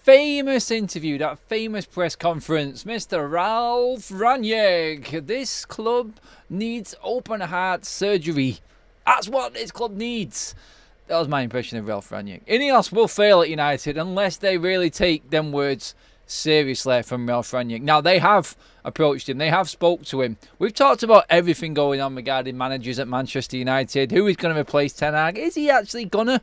famous interview, that famous press conference, Mr Ralf Rangnicks. This club needs open heart surgery. That's what this club needs. That was my impression of Ralf Rangnicks. INEOS will fail at United unless they really take them words seriously from Ralf Rangnicks. Now, they have approached him. They have spoke to him. We've talked about everything going on regarding managers at Manchester United. Who is going to replace Ten Hag? Is he actually going to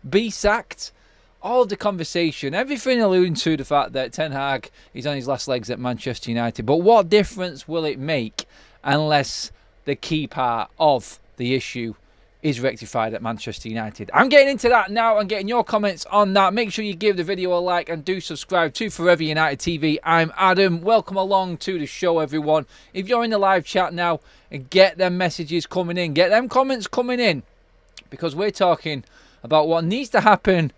be sacked? All of the conversation, everything alluding to the fact that Ten Hag is on his last legs at Manchester United. But what difference will it make unless the key part of the issue is rectified at Manchester United? I'm getting into that now and getting your comments on that. Make sure you give the video a like and do subscribe to Forever United TV. I'm Adam. Welcome along to the show, everyone. If you're in the live chat now, get them messages coming in. Get them comments coming in. Because we're talking about what needs to happen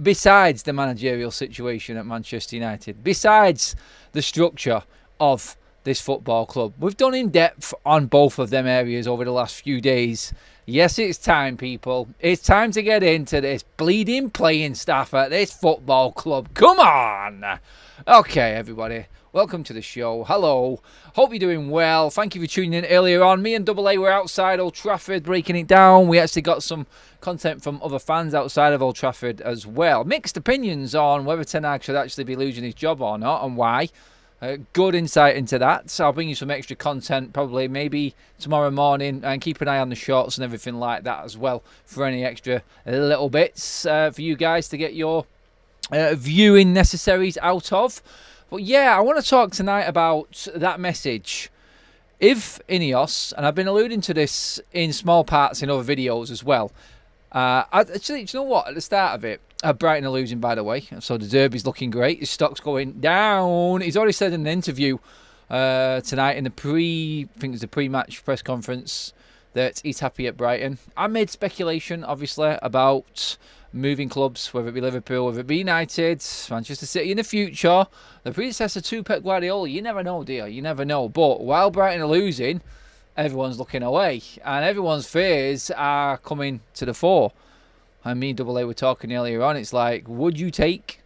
besides the managerial situation at Manchester United. Besides the structure of this football club. We've done in depth on both of them areas over the last few days. Yes, it's time, people. It's time to get into this bleeding playing staff at this football club. Come on! Okay, everybody. Welcome to the show. Hello. Hope you're doing well. Thank you for tuning in earlier on. Me and Double A were outside Old Trafford breaking it down. We actually got some content from other fans outside of Old Trafford as well. Mixed opinions on whether Ten Hag should actually be losing his job or not and why. Good insight into that. So I'll bring you some extra content probably maybe tomorrow morning, and keep an eye on the shorts and everything like that as well for any extra little bits for you guys to get your viewing necessaries out of. But yeah, I want to talk tonight about that message. If INEOS, and I've been alluding to this in small parts in other videos as well. Actually, do you know what? At the start of it, Brighton are losing, by the way. So the derby's looking great. His stock's going down. He's already said in an interview tonight in the pre-match press conference that he's happy at Brighton. I made speculation, obviously, about moving clubs, whether it be Liverpool, whether it be United, Manchester City in the future. The predecessor to Pep Guardiola, you never know, dear. You never know. But while Brighton are losing, everyone's looking away. And everyone's fears are coming to the fore. And me and Double A were talking earlier on. It's like, would you take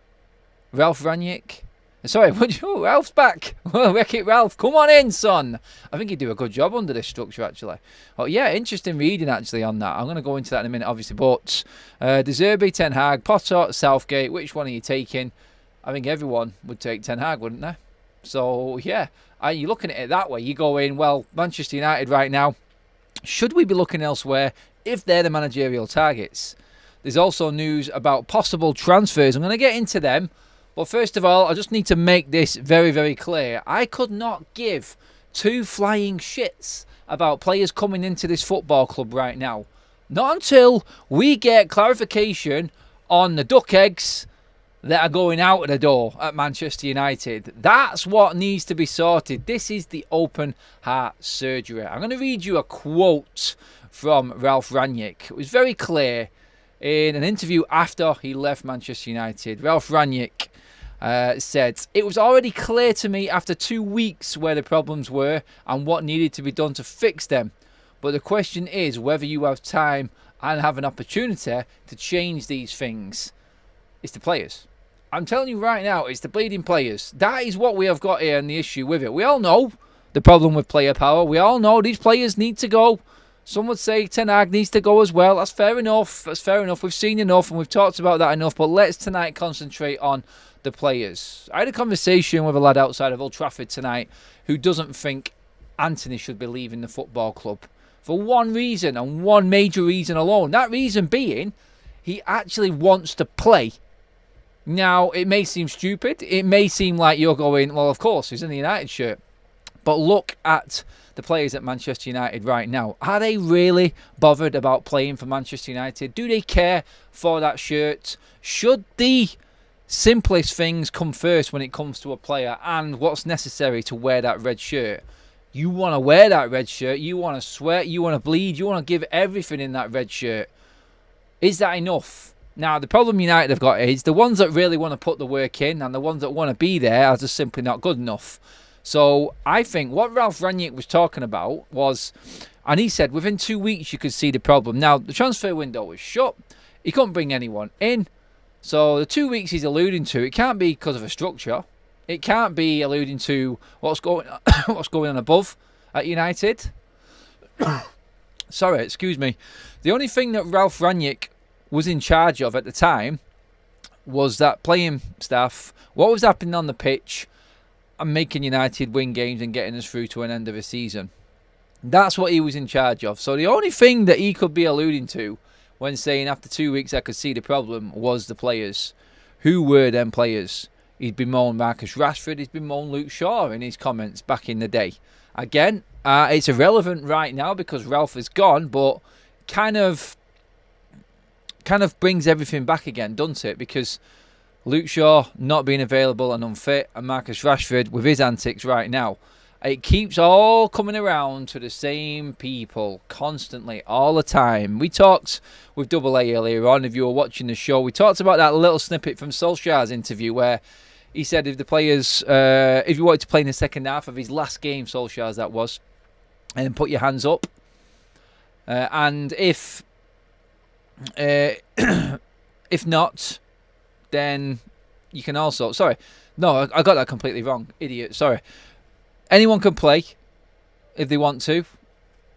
Ralf Rangnick? Sorry, would you? Ralph's back. Wreck-It Ralph. Come on in, son. I think he'd do a good job under this structure, actually. Oh, yeah, interesting reading, actually, on that. I'm going to go into that in a minute, obviously. But De Zerbi, Ten Hag, Potter, Southgate, which one are you taking? I think everyone would take Ten Hag, wouldn't they? So, yeah, you're looking at it that way. You go in, well, Manchester United right now, should we be looking elsewhere if they're the managerial targets? There's also news about possible transfers. I'm going to get into them. But first of all, I just need to make this very, very clear. I could not give two flying shits about players coming into this football club right now. Not until we get clarification on the duck eggs that are going out of the door at Manchester United. That's what needs to be sorted. This is the open heart surgery. I'm going to read you a quote from Ralf Rangnick. It was very clear in an interview after he left Manchester United. Ralf Rangnick said, "It was already clear to me after 2 weeks where the problems were and what needed to be done to fix them. But the question is whether you have time and have an opportunity to change these things." It's the players. I'm telling you right now, it's the bleeding players. That is what we have got here and the issue with it. We all know the problem with player power. We all know these players need to go. Some would say Ten Hag needs to go as well. That's fair enough. That's fair enough. We've seen enough and we've talked about that enough. But let's tonight concentrate on the players. I had a conversation with a lad outside of Old Trafford tonight who doesn't think Anthony should be leaving the football club for one reason and one major reason alone. That reason being he actually wants to play. Now, it may seem stupid. It may seem like you're going, well, of course, he's in the United shirt. But look at the players at Manchester United right now. Are they really bothered about playing for Manchester United? Do they care for that shirt? Should the simplest things come first when it comes to a player and what's necessary to wear that red shirt? You want to wear that red shirt. You want to sweat. You want to bleed. You want to give everything in that red shirt. Is that enough? Now, the problem United have got is the ones that really want to put the work in and the ones that want to be there are just simply not good enough. So I think what Ralf Rangnick was talking about was, and he said within 2 weeks you could see the problem. Now, the transfer window was shut. He couldn't bring anyone in. So the 2 weeks he's alluding to, it can't be because of a structure. It can't be alluding to what's going on above at United. Sorry, excuse me. The only thing that Ralf Rangnick was in charge of at the time was that playing staff, what was happening on the pitch, and making United win games and getting us through to an end of a season. That's what he was in charge of. So the only thing that he could be alluding to when saying after 2 weeks I could see the problem was the players. Who were them players? He'd bemoaned Marcus Rashford, he's bemoaned Luke Shaw in his comments back in the day. Again, it's irrelevant right now because Ralf is gone, but kind of brings everything back again, doesn't it? Because Luke Shaw not being available and unfit, and Marcus Rashford with his antics right now. It keeps all coming around to the same people constantly, all the time. We talked with Double A earlier on, if you were watching the show. We talked about that little snippet from Solskjaer's interview where he said if the players, if you wanted to play in the second half of his last game, Solskjaer's that was, and put your hands up. And if not, then you can also... Sorry, no, I got that completely wrong. Idiot, sorry. Anyone can play if they want to.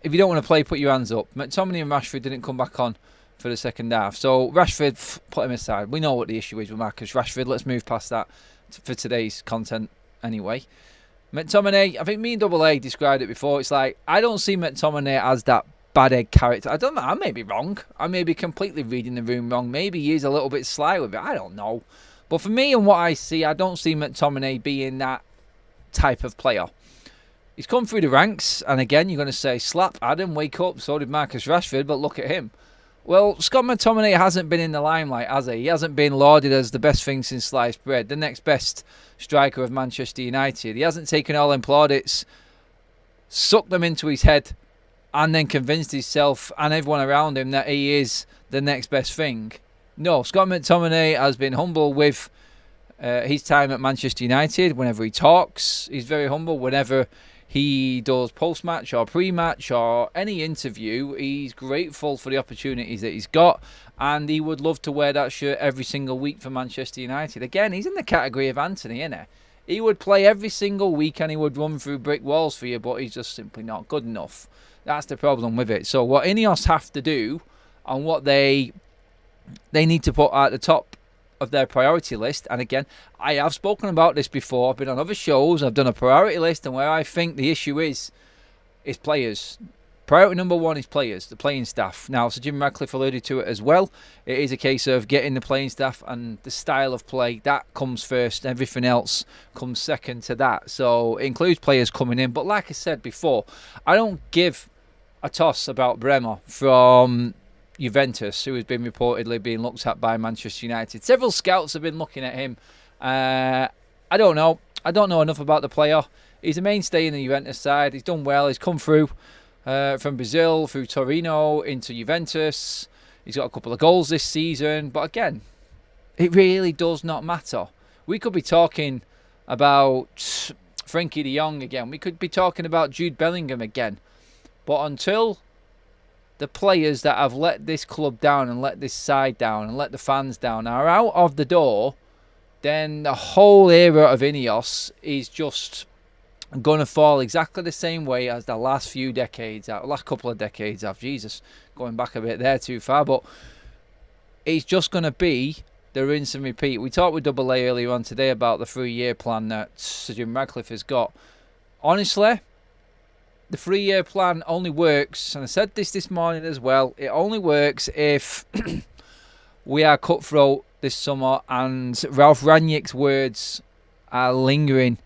If you don't want to play, put your hands up. McTominay and Rashford didn't come back on for the second half. So Rashford, put him aside. We know what the issue is with Marcus Rashford. Let's move past that for today's content anyway. McTominay, I think me and Double A described it before. It's like, I don't see McTominay as that bad egg character. I don't know. I may be wrong. I may be completely reading the room wrong. Maybe he is a little bit sly with it. I don't know. But for me and what I see, I don't see McTominay being that type of player. He's come through the ranks, and again, you're going to say, slap Adam, wake up, so did Marcus Rashford, but look at him. Well, Scott McTominay hasn't been in the limelight, has he? He hasn't been lauded as the best thing since sliced bread, the next best striker of Manchester United. He hasn't taken all them plaudits, sucked them into his head, and then convinced himself and everyone around him that he is the next best thing. No, Scott McTominay has been humble with his time at Manchester United. Whenever he talks, he's very humble. Whenever he does post-match or pre-match or any interview, he's grateful for the opportunities that he's got, and he would love to wear that shirt every single week for Manchester United. Again, he's in the category of Anthony, isn't he? He would play every single week and he would run through brick walls for you, but he's just simply not good enough. That's the problem with it. So what INEOS have to do, and what they need to put at the top of their priority list, and again, I have spoken about this before, I've been on other shows, I've done a priority list, and where I think the issue is players. Priority number one is players, the playing staff. Now, Sir Jim Ratcliffe alluded to it as well. It is a case of getting the playing staff and the style of play, that comes first, everything else comes second to that. So it includes players coming in, but like I said before, I don't give a toss about Bremer from Juventus, who has been reportedly being looked at by Manchester United. Several scouts have been looking at him. I don't know enough about the player. He's a mainstay in the Juventus side. He's done well. He's come through from Brazil, through Torino, into Juventus. He's got a couple of goals this season. But again, it really does not matter. We could be talking about Frankie de Jong again. We could be talking about Jude Bellingham again. But until the players that have let this club down and let this side down and let the fans down are out of the door, then the whole era of INEOS is just going to fall exactly the same way as the last few decades, last couple of decades have. Jesus, going back a bit there too far, but it's just going to be the rinse and repeat. We talked with Double A earlier on today about the 3-year plan that Sir Jim Ratcliffe has got. Honestly, the 3-year plan only works, and I said this morning as well, it only works if we are cutthroat this summer and Ralf Rangnick's words are lingering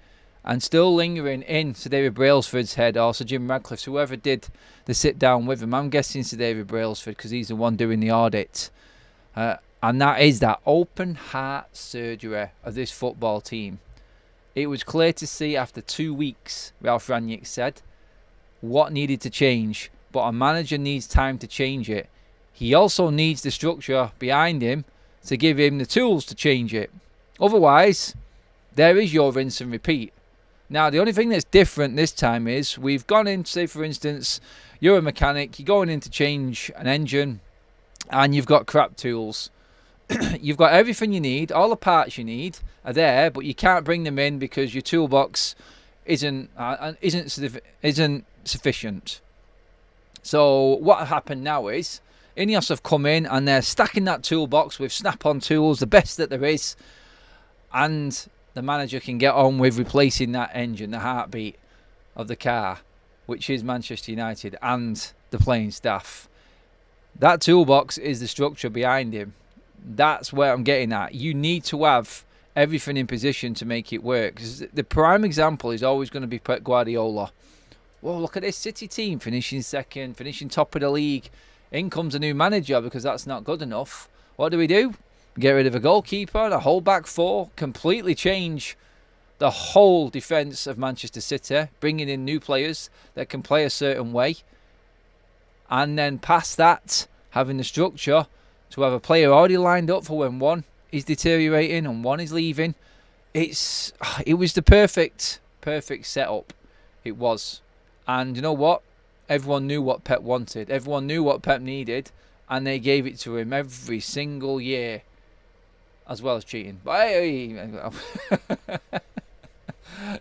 and still lingering in Sir David Brailsford's head, or Sir Jim Ratcliffe's, whoever did the sit down with him. I'm guessing Sir David Brailsford because he's the one doing the audit. And that is that open heart surgery of this football team. It was clear to see after 2 weeks, Ralf Rangnick said, what needed to change, but a manager needs time to change it. He also needs the structure behind him to give him the tools to change it. Otherwise, there is your rinse and repeat. Now, the only thing that's different this time is we've gone in, say for instance, you're a mechanic, you're going in to change an engine, and you've got crap tools. you've got everything you need, all the parts you need are there, but you can't bring them in because your toolbox isn't sufficient. So what happened now is INEOS have come in and they're stacking that toolbox with snap-on tools, the best that there is, and the manager can get on with replacing that engine, the heartbeat of the car, which is Manchester United and the playing staff. That toolbox is the structure behind him. That's where I'm getting at. You need to have everything in position to make it work. The prime example is always going to be Pep Guardiola. Well, look at this City team finishing second, finishing top of the league. In comes a new manager because that's not good enough. What do? Get rid of a goalkeeper and a whole back four, completely change the whole defence of Manchester City, bringing in new players that can play a certain way. And then past that, having the structure to have a player already lined up for when one is deteriorating and one is leaving. It was the perfect setup. It was. And you know what? Everyone knew what Pep wanted. Everyone knew what Pep needed. And they gave it to him every single year. As well as cheating. But hey,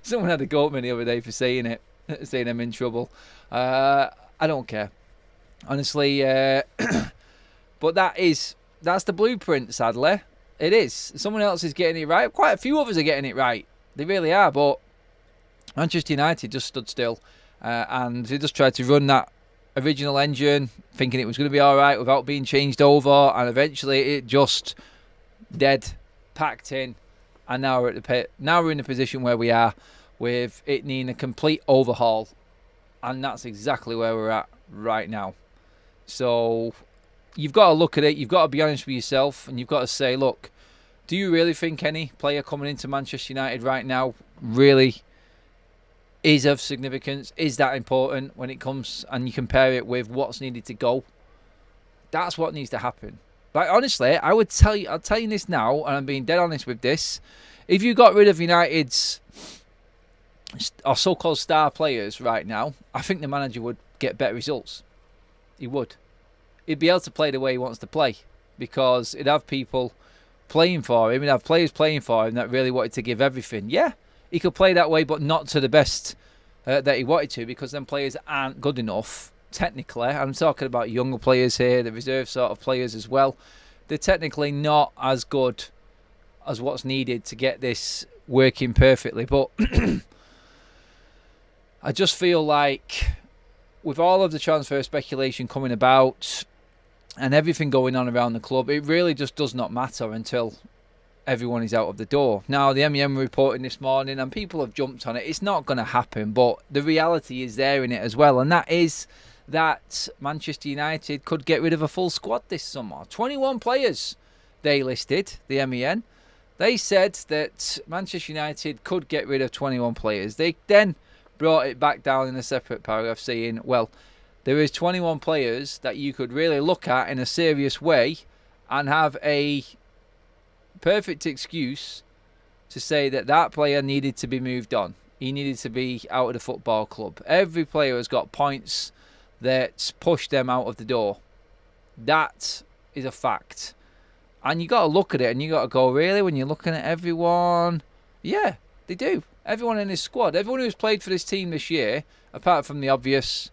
someone had a go at me the other day for saying it. Saying I'm in trouble. I don't care. Honestly. But that's the blueprint, sadly. It is. Someone else is getting it right. Quite a few of us are getting it right. They really are. But Manchester United just stood still. And they just tried to run that original engine, thinking it was going to be all right without being changed over. And eventually it just dead, packed in. And now we're at the pit. Now we're in the position where we are with it needing a complete overhaul. And that's exactly where we're at right now. So you've got to look at it. You've got to be honest with yourself. And you've got to say, look, do you really think any player coming into Manchester United right now really is of significance? Is that important when it comes and you compare it with what's needed to go? That's what needs to happen. Like, honestly, I'll tell you this now, and I'm being dead honest with this. If you got rid of United's or so-called star players right now, I think the manager would get better results. He would. He'd be able to play the way he wants to play because he'd have people playing for him. He'd have players playing for him that really wanted to give everything. Yeah, he could play that way, but not to the best that he wanted to because them players aren't good enough. Technically, I'm talking about younger players here, the reserve sort of players as well. They're technically not as good as what's needed to get this working perfectly. But I just feel like with all of the transfer speculation coming about and everything going on around the club, it really just does not matter until everyone is out of the door. Now, the MEM reporting this morning, and people have jumped on it. It's not going to happen, but the reality is there in it as well, and that is that Manchester United could get rid of a full squad this summer. 21 players they listed, the MEN. They said that Manchester United could get rid of 21 players. They then brought it back down in a separate paragraph saying, well, there is 21 players that you could really look at in a serious way and have a perfect excuse to say that that player needed to be moved on. He needed to be out of the football club. Every player has got points that push them out of the door. That is a fact. And you got to look at it and you got to go, really, when you're looking at everyone? Yeah, they do. Everyone in this squad, everyone who's played for this team this year, apart from the obvious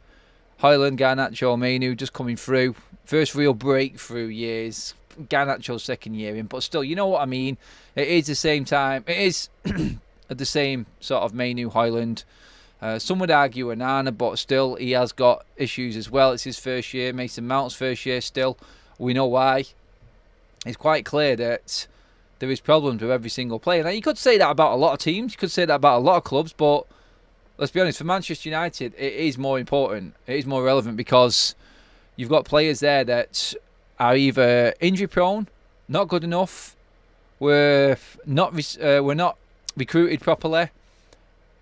Højlund, Garnacho, Mainu just coming through. First real breakthrough years. Garnacho's second year in, but still, you know what I mean. It is the same time. It is the same sort of Mainu, Højlund. Some would argue Onana, but still, he has got issues as well. It's his first year. Mason Mount's first year still. We know why. It's quite clear that there is problems with every single player. Now, you could say that about a lot of teams. You could say that about a lot of clubs, but let's be honest, for Manchester United, it is more important. It is more relevant because you've got players there that are either injury prone, not good enough, we're not recruited properly,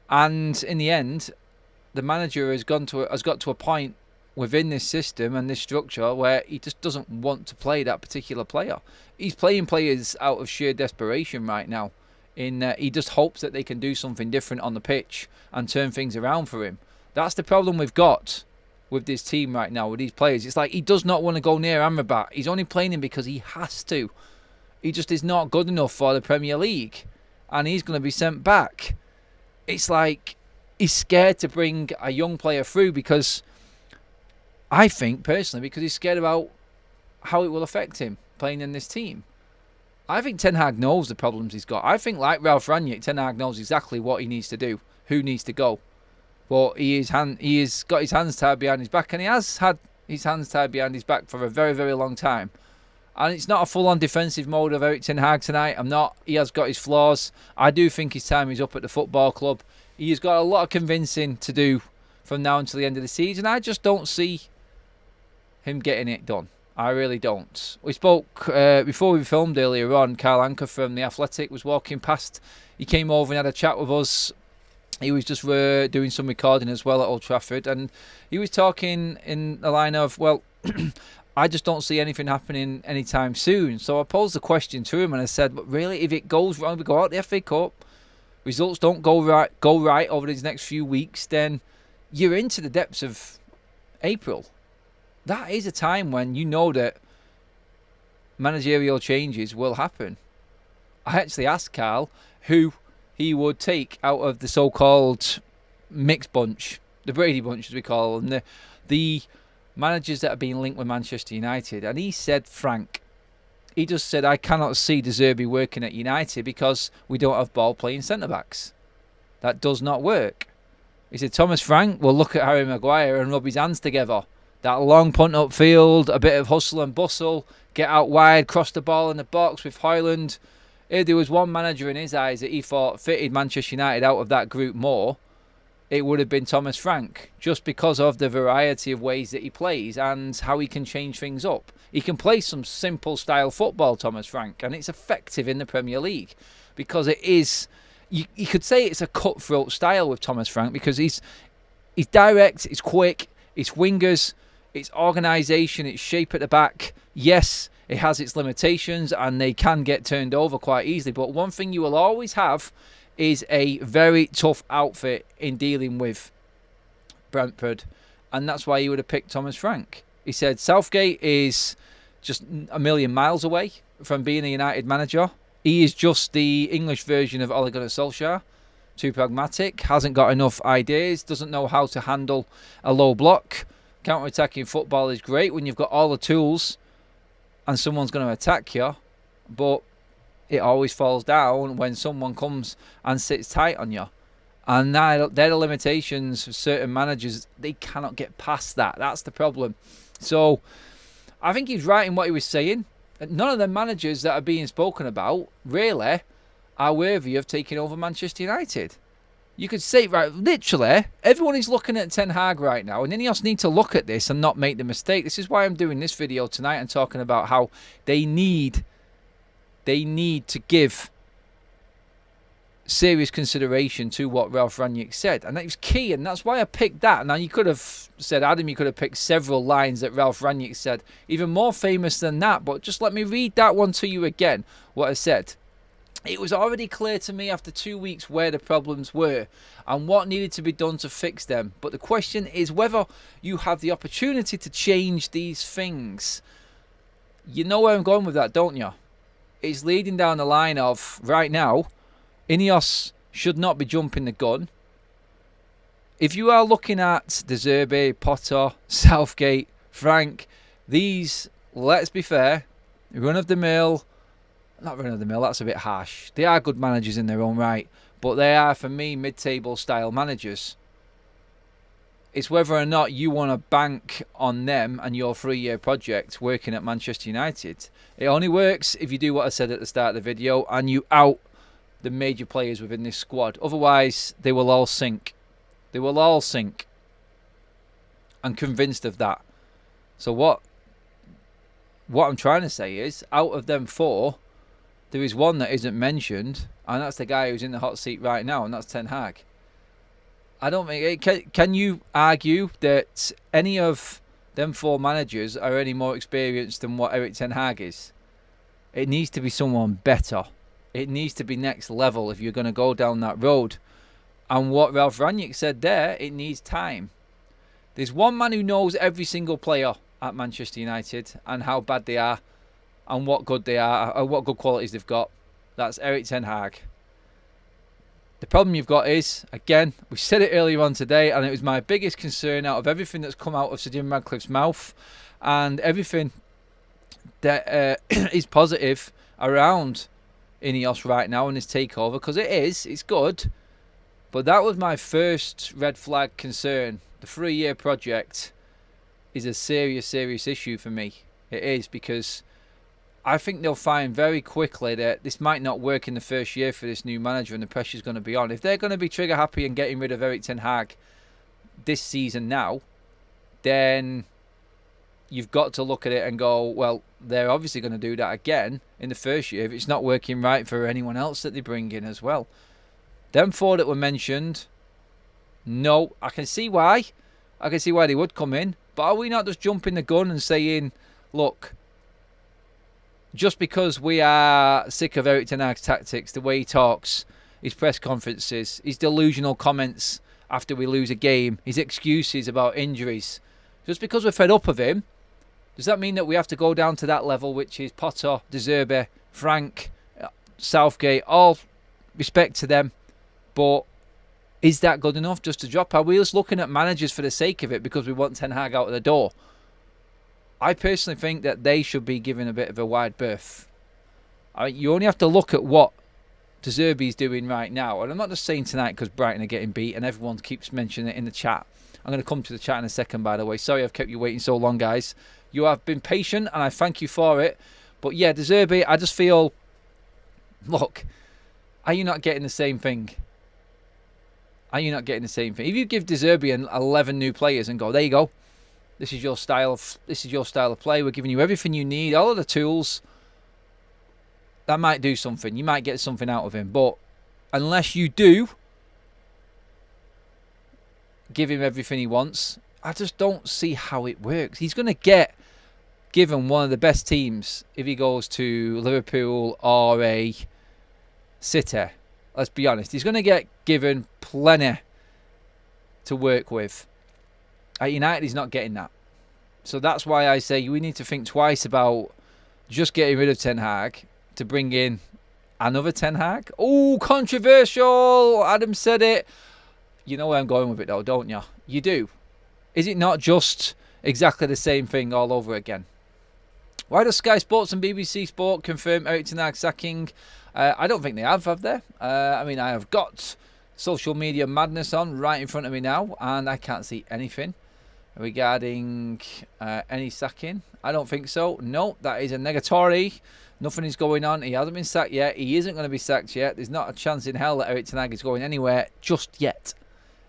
and in the end, the manager has got to a point within this system and this structure where he just doesn't want to play that particular player. He's playing players out of sheer desperation right now. He just hopes that they can do something different on the pitch and turn things around for him. That's the problem we've got with this team right now, with these players. It's like he does not want to go near Amrabat. He's only playing him because he has to. He just is not good enough for the Premier League. And he's going to be sent back. It's like he's scared to bring a young player through because, I think, personally, because he's scared about how it will affect him playing in this team. I think Ten Hag knows the problems he's got. I think, like Ralf Rangnick, Ten Hag knows exactly what he needs to do, who needs to go. But he has got his hands tied behind his back, and he has had his hands tied behind his back for a very, very long time. And it's not a full-on defensive mode of Erik Ten Hag tonight. He has got his flaws. I do think his time is up at the football club. He has got a lot of convincing to do from now until the end of the season. I just don't see him getting it done. I really don't. We spoke before we filmed earlier on. Carl Anker from The Athletic was walking past. He came over and had a chat with us. He was just doing some recording as well at Old Trafford. And he was talking in the line of, well, I just don't see anything happening anytime soon. So I posed the question to him and I said, but really, if it goes wrong, we go out the FA Cup, results don't go right over these next few weeks, then you're into the depths of April. That is a time when you know that managerial changes will happen. I actually asked Carl who he would take out of the so-called mixed bunch, the Brady bunch as we call them, the managers that are being linked with Manchester United, and he said Frank. He just said, I cannot see De Zerbi working at United because we don't have ball-playing centre-backs. That does not work. He said Thomas Frank will look at Harry Maguire and rub his hands together. That long punt upfield, a bit of hustle and bustle, get out wide, cross the ball in the box with Højlund. If there was one manager in his eyes that he thought fitted Manchester United out of that group more, it would have been Thomas Frank, just because of the variety of ways that he plays and how he can change things up. He can play some simple style football, Thomas Frank, and it's effective in the Premier League because it is, you could say it's a cutthroat style with Thomas Frank because he's direct, he's quick, it's wingers, it's organisation, it's shape at the back. Yes, it has its limitations and they can get turned over quite easily. But one thing you will always have is a very tough outfit in dealing with Brentford. And that's why he would have picked Thomas Frank. He said Southgate is just a million miles away from being a United manager. He is just the English version of Ole Gunnar Solskjaer. Too pragmatic, hasn't got enough ideas, doesn't know how to handle a low block. Counter-attacking football is great when you've got all the tools and someone's going to attack you, but it always falls down when someone comes and sits tight on you. And they're the limitations of certain managers. They cannot get past that. That's the problem. So I think he's right in what he was saying. None of the managers that are being spoken about really are worthy of taking over Manchester United. You could say, right, literally, everyone is looking at Ten Hag right now, and INEOS need to look at this and not make the mistake. This is why I'm doing this video tonight and talking about how they need to give serious consideration to what Ralf Rangnick said. And that was key, and that's why I picked that. Now, you could have said, Adam, you could have picked several lines that Ralf Rangnick said, even more famous than that, but just let me read that one to you again, what I said. It was already clear to me after 2 weeks where the problems were and what needed to be done to fix them. But the question is whether you have the opportunity to change these things. You know where I'm going with that, don't you? It's leading down the line of, right now, INEOS should not be jumping the gun. If you are looking at De Zerbi, Potter, Southgate, Frank, these, let's be fair, run-of-the-mill, not run-of-the-mill, that's a bit harsh. They are good managers in their own right, but they are, for me, mid-table style managers. It's whether or not you want to bank on them and your 3-year project working at Manchester United. It only works if you do what I said at the start of the video and you out the major players within this squad. Otherwise, they will all sink. They will all sink. I'm convinced of that. So what I'm trying to say is, out of them 4, there is one that isn't mentioned, and that's the guy who's in the hot seat right now, and that's Ten Hag. I don't think... Can you argue that any of them 4 managers are any more experienced than what Erik Ten Hag is? It needs to be someone better. It needs to be next level if you're going to go down that road. And what Ralf Rangnick said there, it needs time. There's one man who knows every single player at Manchester United and how bad they are. and what good they are, or what good qualities they've got. That's Erik Ten Hag. The problem you've got is, again, we said it earlier on today, and it was my biggest concern out of everything that's come out of Sir Jim Radcliffe's mouth, and everything that is positive around INEOS right now in this takeover, because it's good, but that was my first red flag concern. The 3-year project is a serious issue for me. It is, because I think they'll find very quickly that this might not work in the first year for this new manager, and the pressure's going to be on. If they're going to be trigger happy and getting rid of Erik Ten Hag this season now, then you've got to look at it and go, well, they're obviously going to do that again in the first year if it's not working right for anyone else that they bring in as well. Them 4 that were mentioned, no, I can see why. I can see why they would come in. But are we not just jumping the gun and saying, look, just because we are sick of Erik Ten Hag's tactics, the way he talks, his press conferences, his delusional comments after we lose a game, his excuses about injuries, just because we're fed up of him, does that mean that we have to go down to that level, which is Potter, De Zerbi, Frank, Southgate, all respect to them, but is that good enough just to drop? Are we just looking at managers for the sake of it because we want Ten Hag out of the door? I personally think that they should be given a bit of a wide berth. You only have to look at what De Zerbi's doing right now. And I'm not just saying tonight because Brighton are getting beat and everyone keeps mentioning it in the chat. I'm going to come to the chat in a second, by the way. Sorry I've kept you waiting so long, guys. You have been patient and I thank you for it. But yeah, De Zerbi, I just feel, look, are you not getting the same thing? Are you not getting the same thing? If you give De Zerbi 11 new players and go, there you go. This is your style of play. We're giving you everything you need, all of the tools. That might do something. You might get something out of him. But unless you do give him everything he wants, I just don't see how it works. He's going to get given one of the best teams if he goes to Liverpool or a City. Let's be honest. He's going to get given plenty to work with. At United, he's not getting that. So that's why I say we need to think twice about just getting rid of Ten Hag to bring in another Ten Hag. Oh, controversial. Adam said it. You know where I'm going with it, though, don't you? You do. Is it not just exactly the same thing all over again? Why does Sky Sports and BBC Sport confirm Erik Ten Hag sacking? I don't think they have they? I mean, I have got social media madness on right in front of me now, and I can't see anything regarding any sacking. I don't think so. No, that is a negatory. Nothing is going on. He hasn't been sacked yet. He isn't going to be sacked yet. There's not a chance in hell that Erik Ten Hag is going anywhere just yet.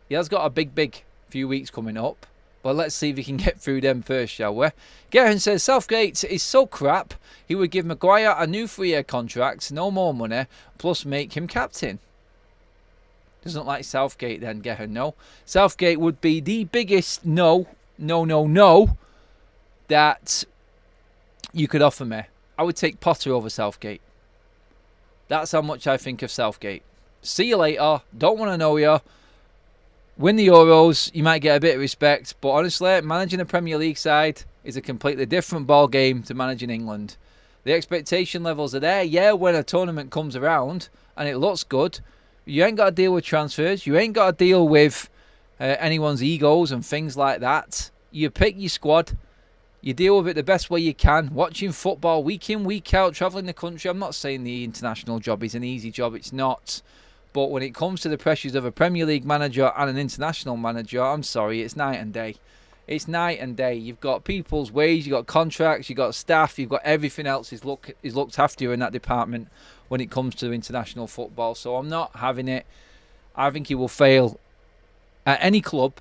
He has got a big few weeks coming up. But let's see if we can get through them first, shall we? Gerhan says, Southgate is so crap, he would give Maguire a new 3-year contract, no more money, plus make him captain. Doesn't like Southgate then, Gerhan, no. Southgate would be the biggest no that you could offer me. I would take Potter over Southgate. That's how much I think of Southgate. See you later, don't want to know you. Win the Euros, you might get a bit of respect, but honestly, managing a Premier League side is a completely different ball game to managing England. The expectation levels are there, yeah, when a tournament comes around and it looks good. You ain't got to deal with transfers, you ain't got to deal with anyone's egos and things like that. You pick your squad, you deal with it the best way you can, watching football week in, week out, travelling the country. I'm not saying the international job is an easy job, it's not. But when it comes to the pressures of a Premier League manager and an international manager, I'm sorry, it's night and day. It's night and day. You've got people's ways, you've got contracts, you've got staff, you've got everything else is looked after you in that department when it comes to international football. So I'm not having it. I think he will fail at any club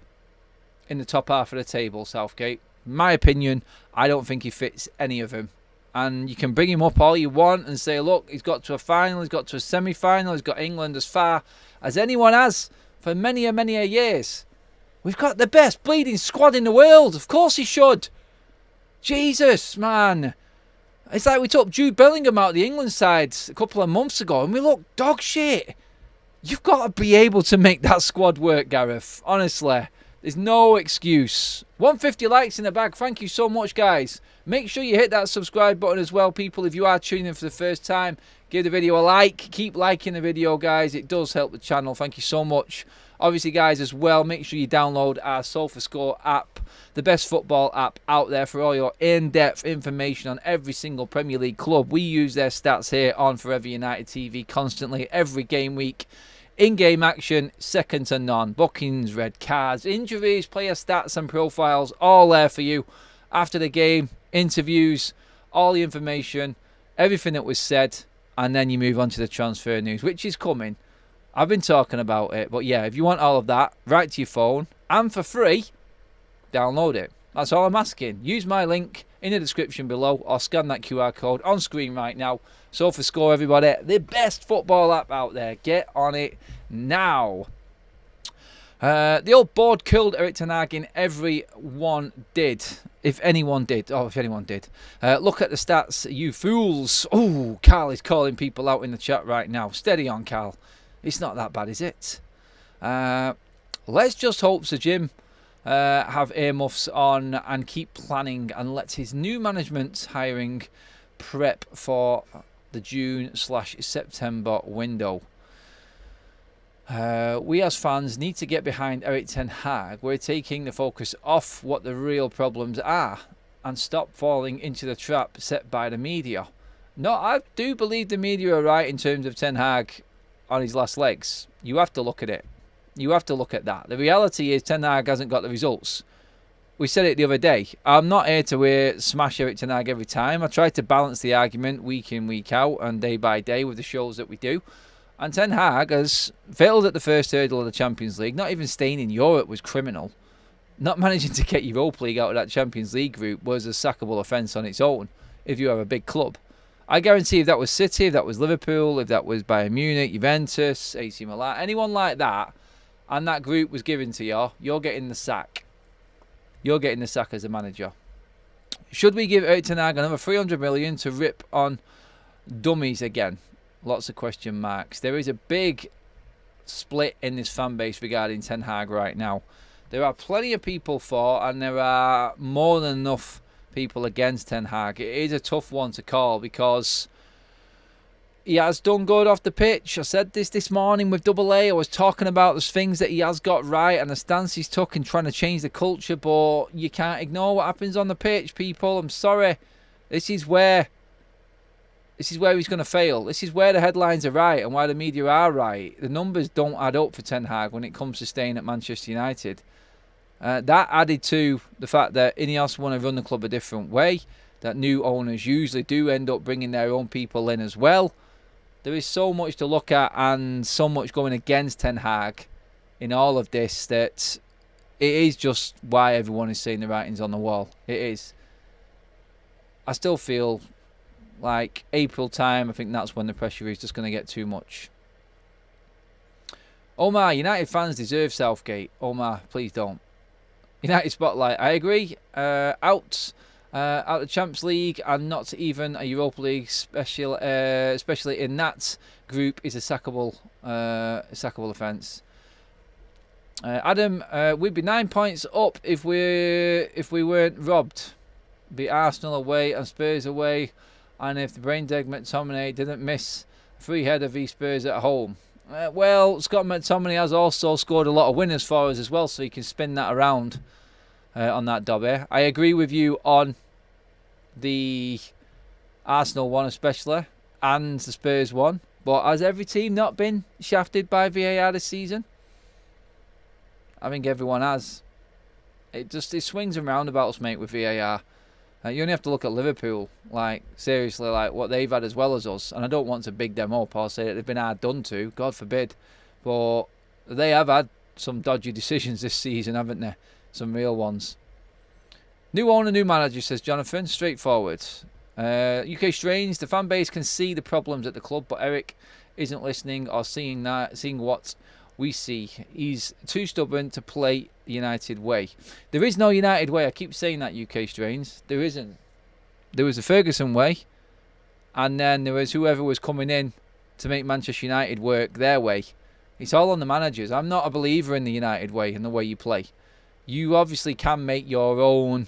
in the top half of the table, Southgate. In my opinion, I don't think he fits any of them. And you can bring him up all you want and say, look, he's got to a final, he's got to a semi-final, he's got England as far as anyone has for many a years. We've got the best bleeding squad in the world. Of course he should. Jesus, man. It's like we took Jude Bellingham out of the England side a couple of months ago and we look dog shit. You've got to be able to make that squad work, Gareth. Honestly. There's no excuse. 150 likes in the bag. Thank you so much, guys. Make sure you hit that subscribe button as well, people. If you are tuning in for the first time, give the video a like. Keep liking the video, guys. It does help the channel. Thank you so much. Obviously, guys, as well, make sure you download our SofaScore app, the best football app out there for all your in-depth information on every single Premier League club. We use their stats here on Forever United TV constantly, every game week. In-game action, second to none. Bookings, red cards, injuries, player stats and profiles, all there for you. After the game, interviews, all the information, everything that was said, and then you move on to the transfer news, which is coming. I've been talking about it, but yeah, if you want all of that, right to your phone, and for free, download it. That's all I'm asking. Use my link in the description below, or scan that QR code on screen right now. SofaScore, everybody, the best football app out there. Get on it now. The old board killed Erik Ten Hag in everyone did. If anyone did. Oh, if anyone did. Look at the stats, you fools. Oh, Carl is calling people out in the chat right now. Steady on, Carl. It's not that bad, is it? Let's just hope Sir Jim have earmuffs on and keep planning and let his new management hiring prep for the June/September window. We as fans need to get behind Erik Ten Hag. We're taking the focus off what the real problems are and stop falling into the trap set by the media. No, I do believe the media are right in terms of Ten Hag on his last legs. You have to look at it. You have to look at that. The reality is Ten Hag hasn't got the results. We said it the other day. I'm not here to smash Erik Ten Hag every time. I try to balance the argument week in, week out and day by day with the shows that we do. And Ten Hag has failed at the first hurdle of the Champions League. Not even staying in Europe was criminal. Not managing to get Europa League out of that Champions League group was a sackable offence on its own if you have a big club. I guarantee if that was City, if that was Liverpool, if that was Bayern Munich, Juventus, AC Milan, anyone like that, and that group was given to you, you're getting the sack. You're getting the sack as a manager. Should we give Erik Ten Hag another 300 million to rip on dummies again? Lots of question marks. There is a big split in this fan base regarding Ten Hag right now. There are plenty of people for, and there are more than enough people against Ten Hag. It is a tough one to call because he has done good off the pitch. I said this morning with Double A. I was talking about the things that he has got right and the stance he's took in trying to change the culture, but you can't ignore what happens on the pitch, people. I'm sorry. This is where he's going to fail. This is where the headlines are right and why the media are right. The numbers don't add up for Ten Hag when it comes to staying at Manchester United. That added to the fact that INEOS want to run the club a different way, that new owners usually do end up bringing their own people in as well. There is so much to look at and so much going against Ten Hag in all of this that it is just why everyone is seeing the writings on the wall. It is. I still feel like April time, I think that's when the pressure is just going to get too much. Omar, United fans deserve Southgate. Omar, please don't. United Spotlight, I agree. Out the Champions League and not even a Europa League, especially in that group, is a sackable offence. Adam, we'd be 9 points up if we weren't robbed. Beat Arsenal away and Spurs away, and if the brain dead McTominay didn't miss a free header v Spurs at home. Well, Scott McTominay has also scored a lot of winners for us as well, so you can spin that around on that dobby. I agree with you on the Arsenal one especially, and the Spurs one. But has every team not been shafted by VAR this season? I think everyone has. It swings and roundabouts, mate, with VAR. You only have to look at Liverpool, like, seriously, like, what they've had as well as us. And I don't want to big them up or say that they've been hard done to, God forbid. But they have had some dodgy decisions this season, haven't they? Some real ones. New owner, new manager, says Jonathan. Straightforward. UK Strange, the fan base can see the problems at the club, but Erik isn't listening or seeing what we see. He's too stubborn to play the United way. There is no United way. I keep saying that, UK Strange. There isn't. There was the Ferguson way, and then there was whoever was coming in to make Manchester United work their way. It's all on the managers. I'm not a believer in the United way and the way you play. You obviously can make your own.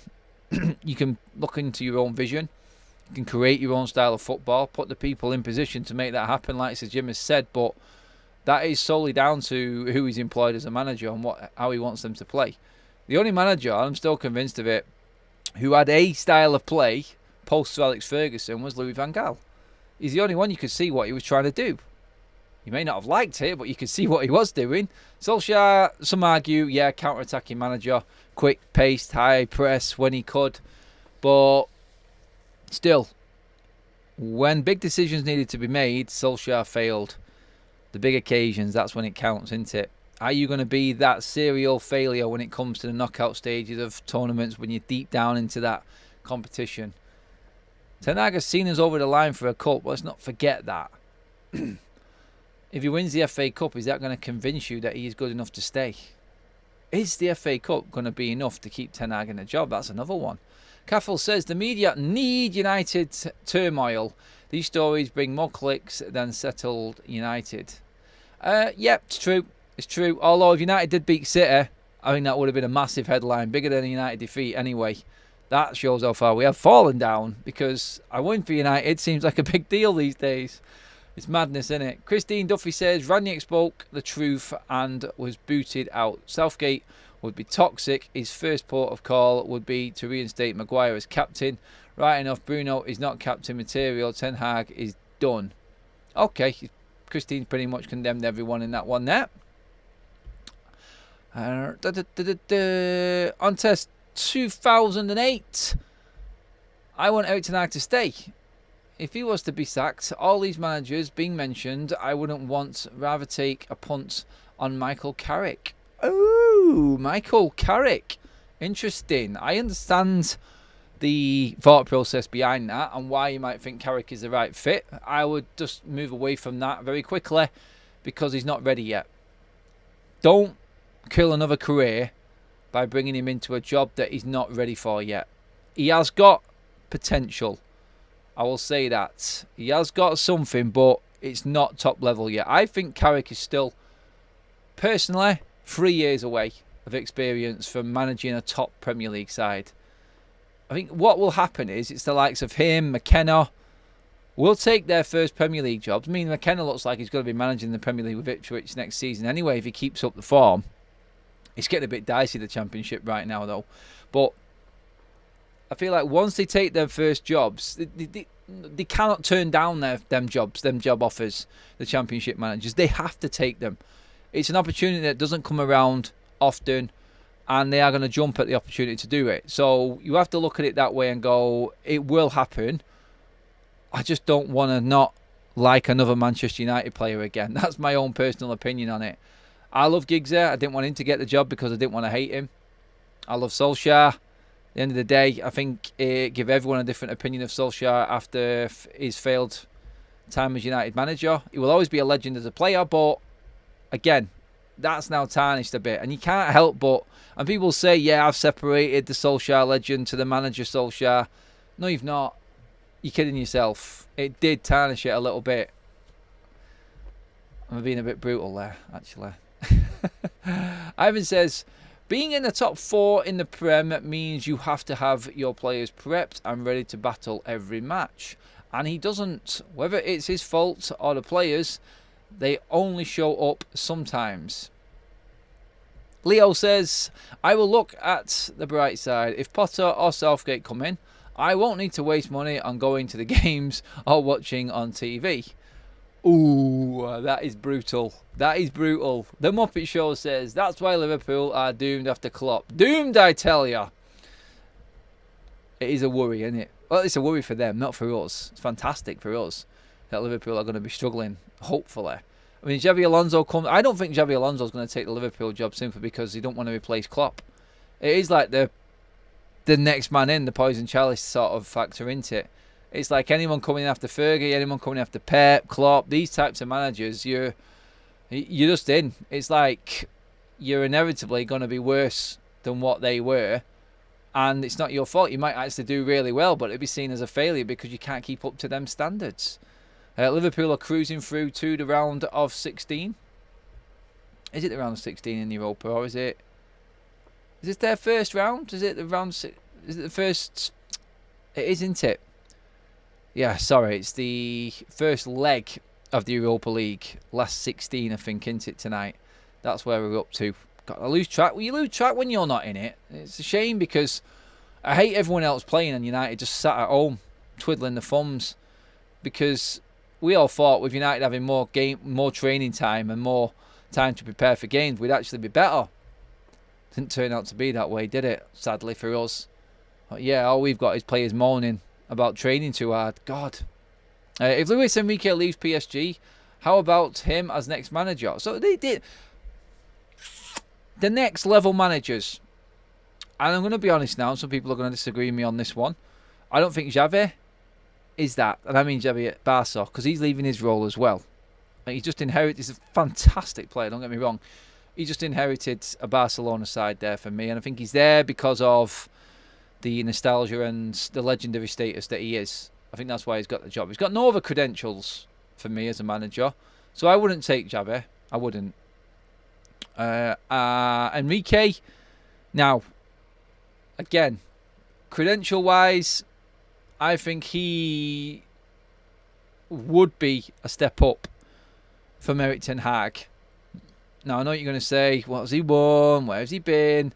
You can look into your own vision. You can create your own style of football. Put the people in position to make that happen, like Sir Jim has said. But that is solely down to who he's employed as a manager and how he wants them to play. The only manager, I'm still convinced of it, who had a style of play post Alex Ferguson was Louis van Gaal. He's the only one you could see what he was trying to do. You may not have liked it, but you could see what he was doing. Solskjaer, some argue, yeah, counter-attacking manager, quick-paced, high press when he could. But still, when big decisions needed to be made, Solskjaer failed. The big occasions, that's when it counts, isn't it? Are you going to be that serial failure when it comes to the knockout stages of tournaments, when you're deep down into that competition? Ten Hag has seen us over the line for a cup. Let's not forget that. If he wins the FA Cup, is that going to convince you that he is good enough to stay? Is the FA Cup going to be enough to keep Ten Hag in a job? That's another one. Caffel says the media need United turmoil. These stories bring more clicks than settled United. Yeah, it's true. It's true. Although if United did beat City, I think that would have been a massive headline, bigger than a United defeat anyway. That shows how far we have fallen down, because a win for United seems like a big deal these days. It's madness, isn't it? Christine Duffy says Rangnick spoke the truth and was booted out. Southgate would be toxic. His first port of call would be to reinstate Maguire as captain. Right enough, Bruno is not captain material. Ten Hag is done. Okay, Christine's pretty much condemned everyone in that one there. On test 2008, I want Erik Ten Hag to stay. If he was to be sacked, all these managers being mentioned, I wouldn't rather take a punt on Michael Carrick. Oh, Michael Carrick. Interesting. I understand the thought process behind that and why you might think Carrick is the right fit. I would just move away from that very quickly because he's not ready yet. Don't kill another career by bringing him into a job that he's not ready for yet. He has got potential. I will say that. He has got something, but it's not top level yet. I think Carrick is still, personally, 3 years away of experience from managing a top Premier League side. I think what will happen is it's the likes of him, McKenna, will take their first Premier League jobs. I mean, McKenna looks like he's going to be managing the Premier League with Ipswich next season anyway if he keeps up the form. It's getting a bit dicey, the Championship right now, though. But I feel like once they take their first jobs, they cannot turn down them job offers, the Championship managers. They have to take them. It's an opportunity that doesn't come around often, and they are going to jump at the opportunity to do it. So you have to look at it that way and go, it will happen. I just don't want to not like another Manchester United player again. That's my own personal opinion on it. I love Giggsy. I didn't want him to get the job because I didn't want to hate him. I love Solskjaer. At the end of the day, I think give everyone a different opinion of Solskjaer after his failed time as United manager. He will always be a legend as a player, but again, that's now tarnished a bit. And you can't help but, and people say, yeah, I've separated the Solskjaer legend to the manager Solskjaer. No, you've not. You're kidding yourself. It did tarnish it a little bit. I'm being a bit brutal there, actually. Ivan says, being in the top 4 in the Prem means you have to have your players prepped and ready to battle every match. And he doesn't. Whether it's his fault or the players, they only show up sometimes. Leo says, I will look at the bright side. If Potter or Southgate come in, I won't need to waste money on going to the games or watching on TV. Ooh, that is brutal. That is brutal. The Muppet Show says, that's why Liverpool are doomed after Klopp. Doomed, I tell ya. It is a worry, isn't it? Well, it's a worry for them, not for us. It's fantastic for us that Liverpool are going to be struggling, hopefully. I mean, Xabi Alonso comes. I don't think Xabi Alonso is going to take the Liverpool job simply because he don't want to replace Klopp. It is like the next man in, the poison chalice sort of factor into it. It's like anyone coming after Fergie, anyone coming after Pep, Klopp, these types of managers, you're just in. It's like you're inevitably going to be worse than what they were, and it's not your fault. You might actually do really well, but it'd be seen as a failure because you can't keep up to them standards. Liverpool are cruising through to the round of 16. Is it the round of 16 in Europa, or is it Is this their first round? Is it the round 6? Is it the first? It is, isn't it? Yeah, sorry. It's the first leg of the Europa League. Last 16, I think, isn't it, tonight? That's where we're up to. Got to lose track. Well, you lose track when you're not in it. It's a shame because I hate everyone else playing and United just sat at home twiddling the thumbs, because we all thought with United having more training time and more time to prepare for games, we'd actually be better. Didn't turn out to be that way, did it? Sadly for us. But yeah, all we've got is players moaning about training too hard. God. If Luis Enrique leaves PSG, how about him as next manager? So they did. The next level managers, and I'm going to be honest now, some people are going to disagree with me on this one. I don't think Xavi is that, and I mean Xavi at Barca, because he's leaving his role as well. Like, he's just inherited. He's a fantastic player, don't get me wrong. He just inherited a Barcelona side there for me, and I think he's there because of the nostalgia and the legendary status that he is. I think that's why he's got the job. He's got no other credentials for me as a manager, so I wouldn't take Xavi. I wouldn't. Enrique, now, again, credential-wise, I think he would be a step up from Erik Ten Hag. Now, I know what you're going to say, what has he won? Where has he been?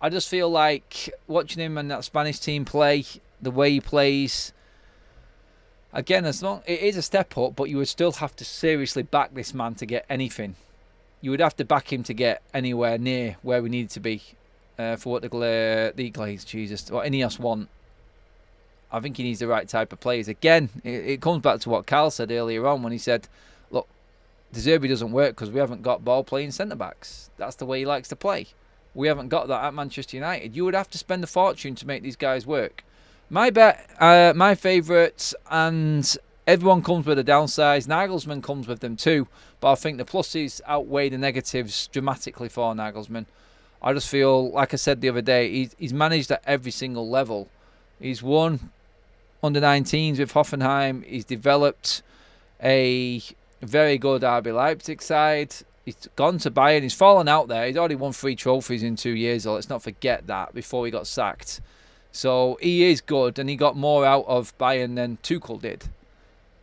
I just feel like watching him and that Spanish team play, the way he plays, again, it is a step up, but you would still have to seriously back this man to get anything. You would have to back him to get anywhere near where we needed to be for what what INEOS want. I think he needs the right type of players. Again, it comes back to what Carl said earlier on when he said, look, De Zerbi doesn't work because we haven't got ball-playing centre-backs. That's the way he likes to play. We haven't got that at Manchester United. You would have to spend a fortune to make these guys work. My bet, my favourites, and everyone comes with a downside. Nagelsmann comes with them too, but I think the pluses outweigh the negatives dramatically for Nagelsmann. I just feel, like I said the other day, he's managed at every single level. He's won under-19s with Hoffenheim. He's developed a very good RB Leipzig side. He's gone to Bayern. He's fallen out there. He's already won 3 trophies in 2 years, so let's not forget that, before he got sacked. So he is good, and he got more out of Bayern than Tuchel did.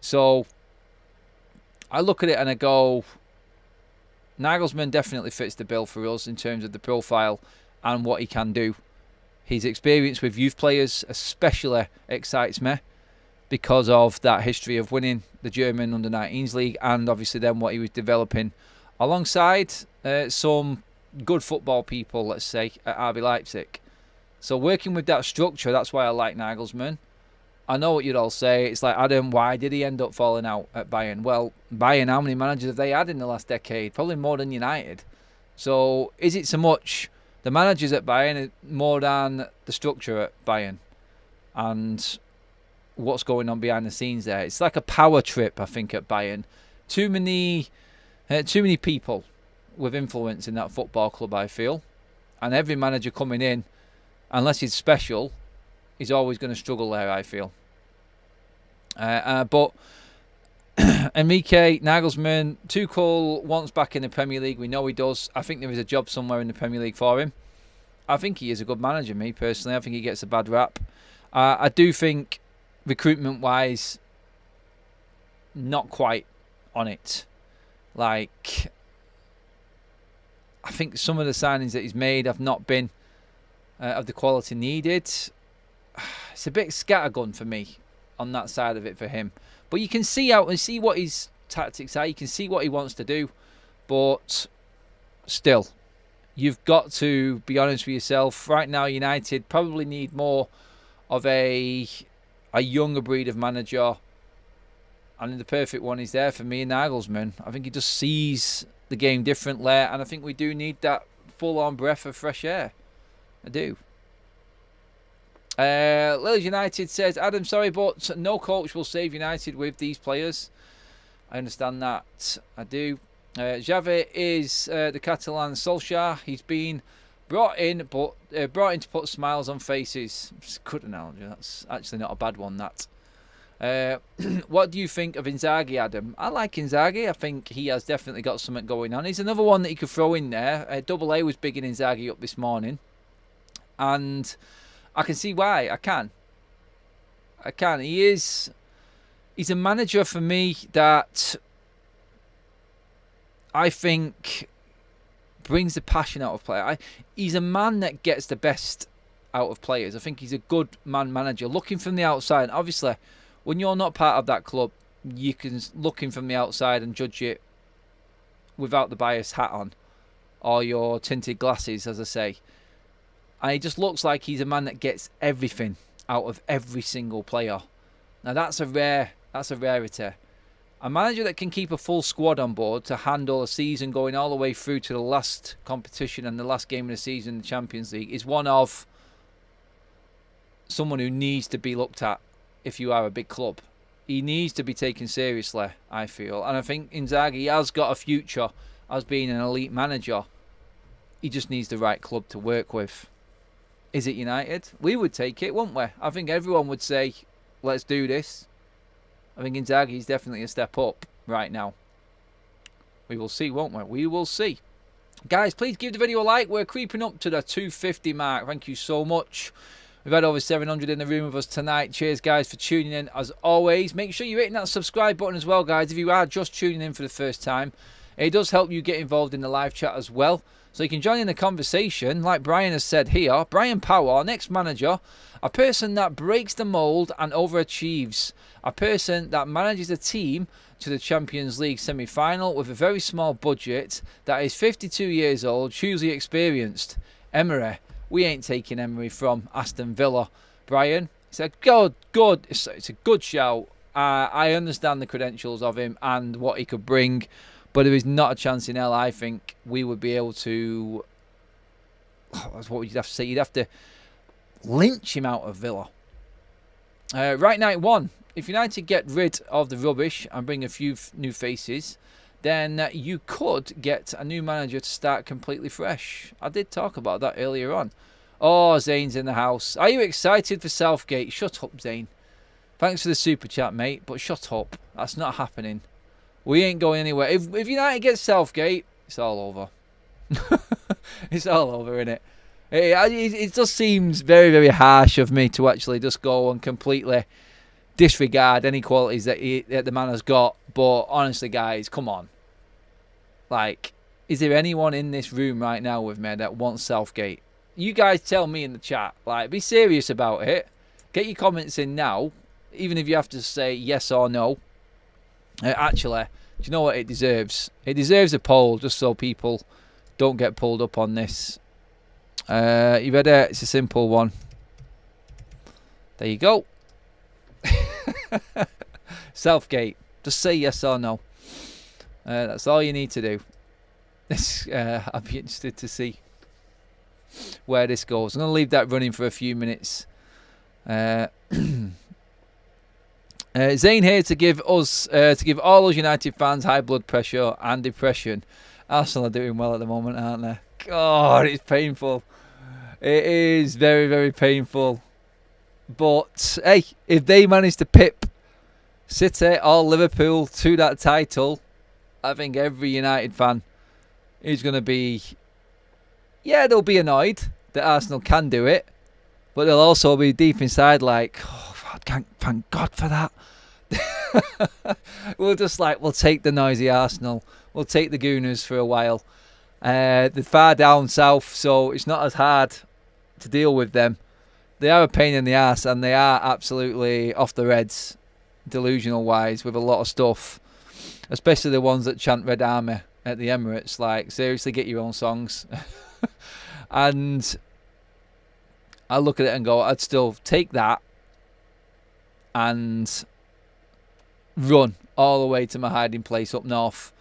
So I look at it and I go, Nagelsmann definitely fits the bill for us in terms of the profile and what he can do. His experience with youth players especially excites me because of that history of winning the German under-19s league, and obviously then what he was developing alongside some good football people, let's say, at RB Leipzig. So working with that structure, that's why I like Nagelsmann. I know what you'd all say. It's like, Adam, why did he end up falling out at Bayern? Well, Bayern, how many managers have they had in the last decade? Probably more than United. So is it so much the managers at Bayern more than the structure at Bayern and what's going on behind the scenes there? It's like a power trip, I think, at Bayern. Too many people with influence in that football club, I feel. And every manager coming in, unless he's special, he's always going to struggle there, I feel. But Enrique, Nagelsmann, Tuchel wants back in the Premier League. We know he does. I think there is a job somewhere in the Premier League for him. I think he is a good manager, me personally. I think he gets a bad rap. I do think, recruitment-wise, not quite on it. Like, I think some of the signings that he's made have not been of the quality needed. It's a bit scattergun for me on that side of it for him. But you can see out and see what his tactics are. You can see what he wants to do. But still, you've got to be honest with yourself. Right now, United probably need more of a younger breed of manager. And the perfect one is there for me, Nagelsmann. I think he just sees the game differently. And I think we do need that full-on breath of fresh air. I do. Lillard United says, Adam, sorry, but no coach will save United with these players. I understand that. I do. Xavi is the Catalan Solskjaer. He's been brought in to put smiles on faces. It's a good analogy. That's actually not a bad one, that. What do you think of Inzaghi, Adam? I like Inzaghi. I think he has definitely got something going on. He's another one that you could throw in there. Double A was bigging Inzaghi up this morning. And I can see why. I can. He's a manager for me that I think brings the passion out of player. He's a man that gets the best out of players. I think he's a good manager. Looking from the outside, obviously, when you're not part of that club, you can look in from the outside and judge it without the biased hat on or your tinted glasses, as I say. And he just looks like he's a man that gets everything out of every single player. Now that's a rarity. A manager that can keep a full squad on board to handle a season going all the way through to the last competition and the last game of the season in the Champions League is one of someone who needs to be looked at if you are a big club. He needs to be taken seriously, I feel. And I think Inzaghi has got a future as being an elite manager. He just needs the right club to work with. Is it United? We would take it, wouldn't we? I think everyone would say, let's do this. I think Inzaghi is definitely a step up right now. We will see, won't we? We will see. Guys, please give the video a like. We're creeping up to the 250 mark. Thank you so much. We've had over 700 in the room with us tonight. Cheers, guys, for tuning in. As always, make sure you're hitting that subscribe button as well, guys, if you are just tuning in for the first time. It does help you get involved in the live chat as well. So you can join in the conversation, like Brian has said here. Brian Power, our next manager, a person that breaks the mould and overachieves. A person that manages a team to the Champions League semi-final with a very small budget, that is 52 years old, hugely experienced. Emery. We ain't taking Emery from Aston Villa. Brian, it's a it's a good shout. I understand the credentials of him and what he could bring, but there is not a chance in hell I think we would be able to... What would you have to say? You'd have to lynch him out of Villa. Right, night one. If United get rid of the rubbish and bring a few new faces, then you could get a new manager to start completely fresh. I did talk about that earlier on. Oh, Zane's in the house. Are you excited for Southgate? Shut up, Zane. Thanks for the super chat, mate, but shut up. That's not happening. We ain't going anywhere. If United gets Southgate, it's all over. It's all over, innit? It just seems very, very harsh of me to actually just go and completely disregard any qualities that the man has got. But honestly, guys, come on. Like, is there anyone in this room right now with me that wants Southgate? You guys tell me in the chat. Like, be serious about it. Get your comments in now, even if you have to say yes or no. Actually, do you know what it deserves? It deserves a poll, just so people don't get pulled up on this. You ready? It's a simple one. There you go. Southgate. Just say yes or no. That's all you need to do. I'd be interested to see where this goes. I'm going to leave that running for a few minutes. Zane here to give all us United fans high blood pressure and depression. Arsenal are doing well at the moment, aren't they? God, it's painful. It is very, very painful. But hey, if they manage to pip City or Liverpool to that title, I think every United fan is going to be... Yeah, they'll be annoyed that Arsenal can do it, but they'll also be deep inside like, oh, thank God for that. We'll take the noisy Arsenal. We'll take the Gooners for a while. They're far down south, so it's not as hard to deal with them. They are a pain in the ass, and they are absolutely off the reds, delusional-wise, with a lot of stuff. Especially the ones that chant Red Army at the Emirates. Like, seriously, get your own songs. And I look at it and go, I'd still take that and run all the way to my hiding place up north.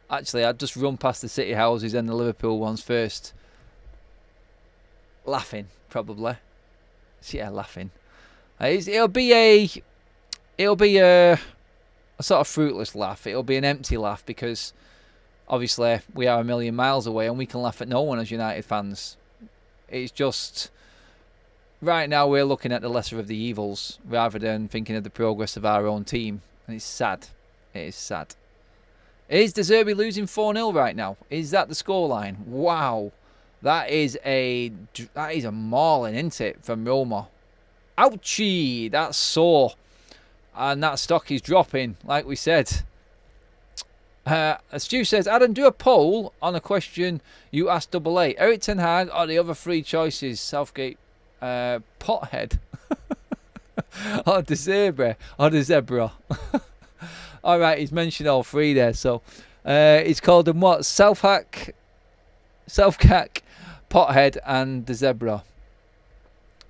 Actually, I'd just run past the City houses and the Liverpool ones first. Laughing, probably. Yeah, laughing. It'll be a sort of fruitless laugh. It'll be an empty laugh because obviously we are a million miles away and we can laugh at no one as United fans. It's just right now we're looking at the lesser of the evils rather than thinking of the progress of our own team. And it's sad. It is sad. Is De Zerbi losing 4-0 right now? Is that the scoreline? Wow. That is a mauling, isn't it, from Roma? Ouchie, that's sore. And that stock is dropping, like we said. Stu says, Adam, do a poll on a question you asked Double A. Erik Ten Hag or the other three choices? Southgate, Pothead, or the zebra. All right, he's mentioned all three there. So he's called them what? Self-hack, Pothead, and the zebra.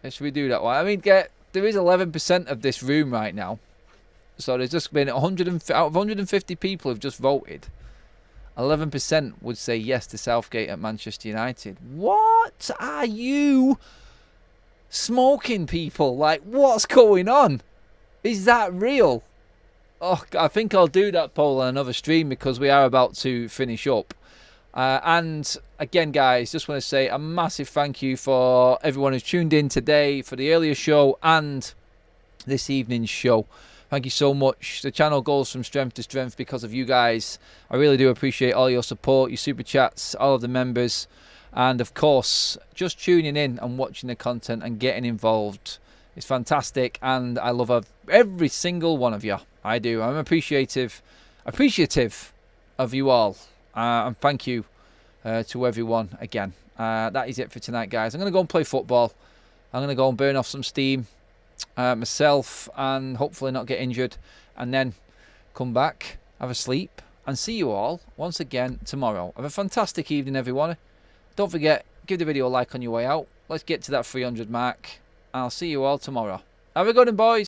Should we do that one? I mean, there is 11% of this room right now. So there's just been out of 150 people who've just voted. 11% would say yes to Southgate at Manchester United. What are you smoking, people? Like, what's going on? Is that real? Oh, I think I'll do that poll on another stream because we are about to finish up. And again, guys, just want to say a massive thank you for everyone who's tuned in today for the earlier show and this evening's show. Thank you so much. The channel goes from strength to strength because of you guys. I really do appreciate all your support, your super chats, all of the members, and of course, just tuning in and watching the content and getting involved. It's fantastic, and I love every single one of you. I do. I'm appreciative of you all, and thank you to everyone again. That is it for tonight, guys. I'm going to go and play football. I'm going to go and burn off some steam. Myself, and hopefully not get injured, and then come back, have a sleep, and see you all once again tomorrow. Have a fantastic evening, everyone. Don't forget, give the video a like on your way out. Let's get to that 300 mark. I'll see you all tomorrow. Have a good one, boys.